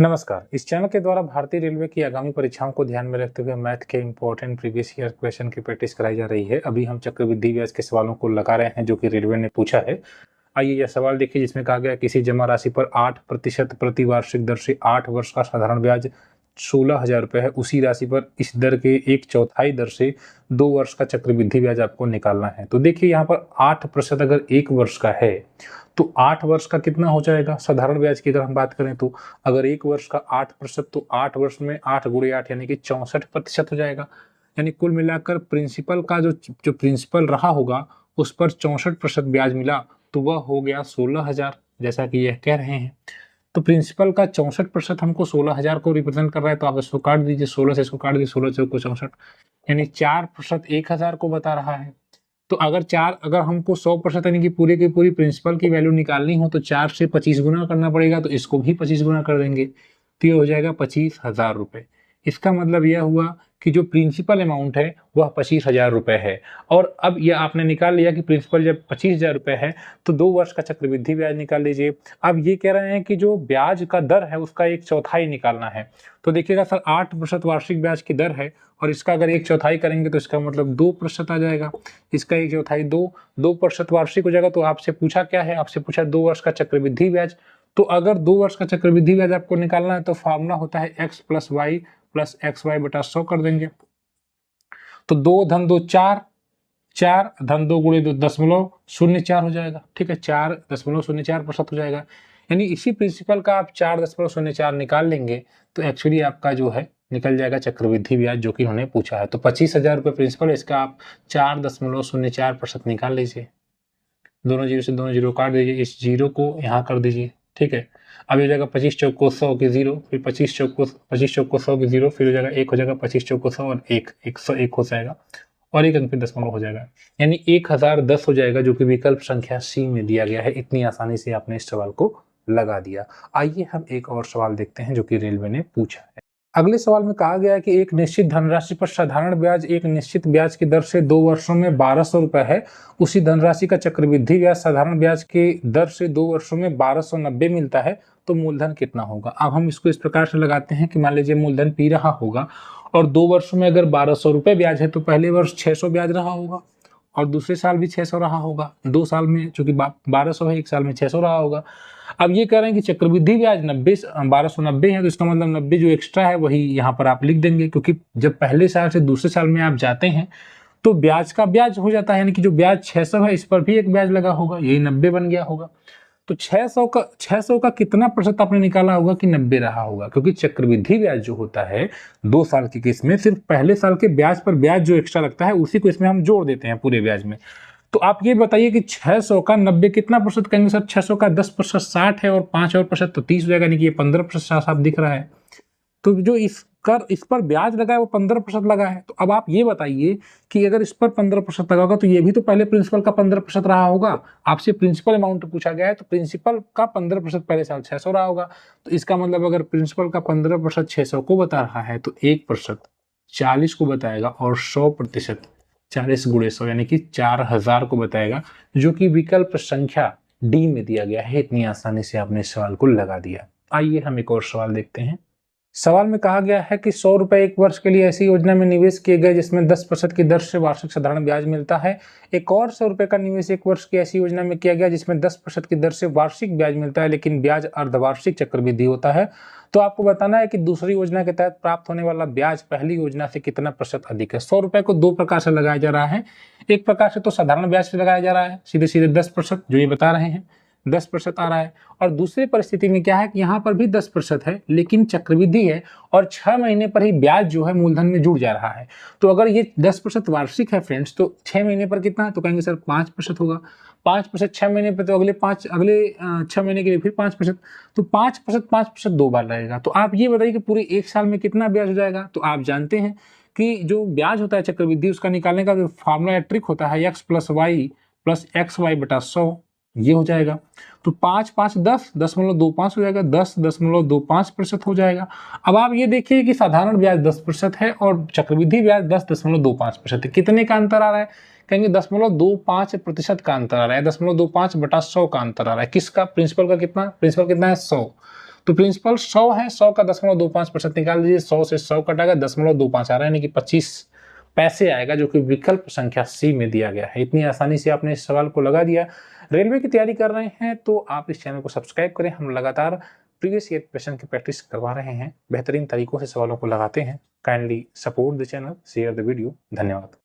नमस्कार। इस चैनल के द्वारा भारतीय रेलवे की आगामी परीक्षाओं को ध्यान में रखते हुए मैथ के इंपॉर्टेंट प्रीवियस ईयर क्वेश्चन की प्रैक्टिस कराई जा रही है। अभी हम चक्रवृद्धि ब्याज के सवालों को लगा रहे हैं जो कि रेलवे ने पूछा है। आइए यह सवाल देखिए जिसमें कहा गया किसी जमा राशि पर 8% प्रति वार्षिक दर से 8 वर्ष का साधारण ब्याज 16,000 रुपये है। उसी राशि पर इस दर के 1/4 दर से 2 वर्ष का चक्रवृद्धि ब्याज आपको निकालना है। तो देखिए यहाँ पर 8% अगर 1 वर्ष का है तो 8 वर्ष का कितना हो जाएगा साधारण ब्याज की अगर हम बात करें तो अगर 1 वर्ष का 8% तो 8 वर्ष में 8 गुणे 8 यानी कि 64% हो जाएगा। यानी कुल मिलाकर प्रिंसिपल का जो प्रिंसिपल रहा होगा उस पर 64% ब्याज मिला तो वह हो गया 16,000 जैसा कि यह कह रहे हैं। तो प्रिंसिपल का 64% हमको 16,000 को रिप्रेजेंट कर रहा है तो आप इसको काट दीजिए, 16 से इसको काट दीजिए, 16 चौको 64 यानी 4% 1,000 को बता रहा है। तो अगर हमको 100% यानी कि पूरे की पूरी प्रिंसिपल की वैल्यू निकालनी हो तो 4 से 25 गुना करना पड़ेगा, तो इसको भी 25 गुना कर देंगे तो ये हो जाएगा 25,000 रुपये। इसका मतलब यह हुआ कि जो प्रिंसिपल अमाउंट है वह 25,000 रुपये है। और अब यह आपने निकाल लिया कि प्रिंसिपल जब 25,000 रुपये है तो 2 वर्ष का चक्रवृद्धि ब्याज निकाल लीजिए। अब ये कह रहे हैं कि जो ब्याज का दर है उसका 1/4 निकालना है। तो देखिएगा सर 8% वार्षिक ब्याज की दर है और इसका अगर 1/4 करेंगे तो इसका मतलब 2% आ जाएगा। इसका 1/4 2% वार्षिक हो जाएगा। तो आपसे पूछा क्या है, आपसे पूछा 2 वर्ष का चक्रवृद्धि ब्याज। तो अगर 2 वर्ष का चक्रवृद्धि ब्याज आपको निकालना है तो फॉर्मूला होता है x plus y plus XY बटा 100 कर देंगे। तो 2 धन 2 4, 4 धन 2 गुणे 2.04 हो जाएगा। ठीक है, 4.04% हो जाएगा। यानी इसी प्रिंसिपल का आप 4.04 निकाल लेंगे तो एक्चुअली आपका जो है निकल जाएगा चक्रवृद्धि ब्याज जो कि उन्होंने पूछा है। तो 25,000 रुपये प्रिंसिपल, इसका आप 4.04% निकाल लीजिए। दोनों जीरो से दोनों जीरो काट दीजिए, इस जीरो को यहाँ कर दीजिए। ठीक है, अब हो जाएगा 25 चौक को 100 की 0, फिर 25 चौक को 100 की 0, फिर हो जाएगा 1 हो जाएगा, 25 चौक को 100 और 101 हो जाएगा और एक अंक फिर दशमलव हो जाएगा। यानी 1010 हो जाएगा जो कि विकल्प संख्या सी में दिया गया है। इतनी आसानी से आपने इस सवाल को लगा दिया। आइए हम एक और सवाल देखते हैं जो कि रेलवे ने पूछा है। अगले सवाल में कहा गया है कि एक निश्चित धनराशि पर साधारण ब्याज एक निश्चित ब्याज की दर से 2 वर्षों में 1,200 रुपये है। उसी धनराशि का चक्रवृद्धि ब्याज साधारण ब्याज की दर से 2 वर्षों में 1,290 मिलता है तो मूलधन कितना होगा। अब हम इसको इस प्रकार से लगाते हैं कि मान लीजिए मूलधन पी रहा होगा और 2 वर्षों में अगर 1,200 रुपये ब्याज है तो पहले वर्ष 600 ब्याज रहा होगा और दूसरे साल भी 600 रहा होगा। 2 साल में चूंकि 1,200 है, 1 साल में 600 रहा होगा। अब ये कह रहे हैं कि चक्रवृद्धि ब्याज 1,290 है तो इसका मतलब 90 जो एक्स्ट्रा है वही यहाँ पर आप लिख देंगे, क्योंकि जब पहले साल से दूसरे साल में आप जाते हैं तो ब्याज का ब्याज हो जाता है। यानी कि जो ब्याज 600 है इस पर भी एक ब्याज लगा होगा, यही 90 बन गया होगा। तो 600 का कितना प्रतिशत आपने निकाला होगा कि 90 रहा होगा, क्योंकि चक्रवृद्धि ब्याज जो होता है 2 साल की केस में सिर्फ पहले साल के ब्याज पर ब्याज जो एक्स्ट्रा लगता है उसी को इसमें हम जोड़ देते हैं पूरे ब्याज में। तो आप ये बताइए कि 600 का 90 कितना प्रतिशत कहेंगे सर। 600 का 10% 60 है और 5 और प्रतिशत तो 30 हो जाएगा, यानी कि ये 15% साफ दिख रहा है। तो जो इस पर ब्याज लगा है वो 15% लगा है। तो अब आप ये बताइए कि अगर इस पर 15% लगा होगा तो ये भी तो पहले प्रिंसिपल का 15% रहा होगा। आपसे प्रिंसिपल अमाउंट पूछा गया है तो प्रिंसिपल का 15% पहले साल 600 रहा होगा। तो इसका मतलब अगर प्रिंसिपल का 15% 600 को बता रहा है तो 1% 40 को बताएगा और 100% 40 गुणे 100 यानी कि 4,000 को बताएगा, जो कि विकल्प संख्या डी में दिया गया है। इतनी आसानी से आपने इस सवाल को लगा दिया। आइए हम एक और सवाल देखते हैं। सवाल में कहा गया है कि 100 रुपये 1 वर्ष के लिए ऐसी योजना में निवेश किए गए जिसमें 10% की दर से वार्षिक साधारण ब्याज मिलता है। एक और 100 रुपये का निवेश 1 वर्ष की ऐसी योजना में किया गया जिसमें 10% की दर से वार्षिक ब्याज मिलता है लेकिन ब्याज अर्धवार्षिक चक्रवृद्धि होता है। तो आपको बताना है कि दूसरी योजना के तहत प्राप्त होने वाला ब्याज पहली योजना से कितना प्रतिशत अधिक है। 100 रुपये को 2 प्रकार से लगाया जा रहा है। एक प्रकार से तो साधारण ब्याज से लगाया जा रहा है, सीधे सीधे 10% जो ये बता रहे हैं 10% आ रहा है। और दूसरी परिस्थिति में क्या है कि यहाँ पर भी 10% है लेकिन चक्रवृद्धि है और 6 महीने पर ही ब्याज जो है मूलधन में जुड़ जा रहा है। तो अगर ये 10% वार्षिक है फ्रेंड्स तो 6 महीने पर कितना है, तो कहेंगे सर 5% होगा। 5% 6 महीने पर तो अगले 6 महीने के लिए फिर 5%, तो 5% 2 बार लगेगा। तो आप ये बताइए कि पूरे 1 साल में कितना ब्याज हो जाएगा। तो आप जानते हैं कि जो ब्याज होता है चक्रवृद्धि उसका निकालने का जो फार्मूला या ट्रिक होता है x plus y plus XY बटा 100, ये हो जाएगा। तो 5 5 10.25 हो जाएगा, 10.25% हो जाएगा। अब आप ये देखिए कि साधारण ब्याज 10% है और चक्रवृद्धि ब्याज 10.25% है। कितने का अंतर आ रहा है, कहेंगे 0.25% का अंतर आ रहा है, 0.25 बटा 100 का अंतर आ रहा है। किसका, प्रिंसिपल का कितना, प्रिंसिपल कितना है 100। तो प्रिंसिपल 100 है, 100 का 0.25% निकाल दीजिए, 100 से 100 कटाएगा 0.25 आ रहा है, यानी कि 25 पैसे आएगा, जो कि विकल्प संख्या सी में दिया गया है। इतनी आसानी से आपने इस सवाल को लगा दिया। रेलवे की तैयारी कर रहे हैं तो आप इस चैनल को सब्सक्राइब करें। हम लगातार प्रीवियस ईयर क्वेश्चन की प्रैक्टिस करवा रहे हैं, बेहतरीन तरीकों से सवालों को लगाते हैं। Kindly support the channel, share the video. धन्यवाद।